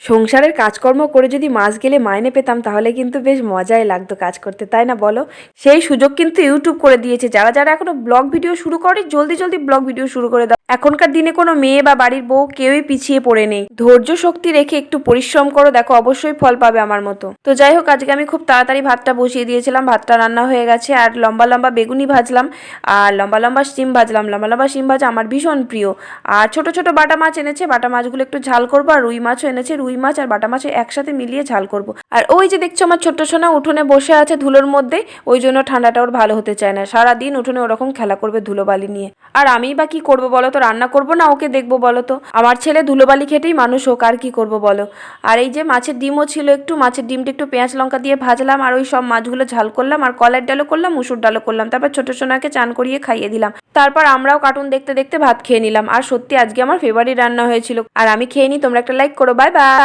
সংসারের কাজকর্ম করে যদি মাস গেলে মাইনে পেতাম তাহলে কিন্তু বেশ মজাই লাগতো কাজ করতে, তাই না বলো? সেই সুযোগ কিন্তু ইউটিউব করে দিয়েছে। যারা যারা এখনো ব্লগ ভিডিও শুরু করে জলদি জলদি ব্লগ ভিডিও শুরু করে দাও। এখনকার দিনে কোনো মেয়ে বা বাড়ির বউ কেউই পিছিয়ে পড়ে নেই। ধৈর্য শক্তি রেখে একটু পরিশ্রম করো, দেখো অবশ্যই ফল পাবে আমার মতো। তো যাই হোক, আজকে আমি খুব তাড়াতাড়ি ভাতটা বসিয়ে দিয়েছিলাম, ভাতটা রান্না হয়ে গেছে। আর লম্বা লম্বা বেগুনি ভাজলাম, আর লম্বা লম্বা শিম ভাজলাম। লম্বা লম্বা শিম ভাজা আমার ভীষণ প্রিয়। আর ছোট ছোট বাটা মাছ এনেছে, বাটা মাছগুলো একটু ঝাল করবো। আর রুই মাছও এনেছে, রুই মাছ আর বাটা মাছ একসাথে মিলিয়ে ঝাল করব। আর ওই যে দেখছো আমার ছোট্ট সোনা উঠোনে বসে আছে ধুলোর মধ্যে, ওই জন্য ঠান্ডাটা ওর ভালো হতে চায় না। সারাদিন উঠোনে ওরকম খেলা করবে ধুলোবালি নিয়ে। আর আমি বা কি করবো বলো তো? রান্না করবো না ওকে দেখবো বলো তো? আমার ছেলে ধুলোবালি খেটেই মানুষ হোক, আর কি করবো বলো? আর এই যে মাছের ডিমও ছিল, একটু মাছের ডিমটা একটু পেঁয়াজ লঙ্কা দিয়ে ভাজলাম, আর ওই সব মাছগুলো ঝাল করলাম, আর কলার ডালও করলাম, মুসুর ডালও করলাম। তারপর ছোট সোনাকে চান করিয়ে খাইয়ে দিলাম। তারপর আমরাও কার্টুন দেখতে দেখতে ভাত খেয়ে নিলাম। আর সত্যি আজকে আমার ফেভারিট রান্না হয়েছিল। আর আমি খেয়ে নিই, তোমরা একটা লাইক করো। Bye bye.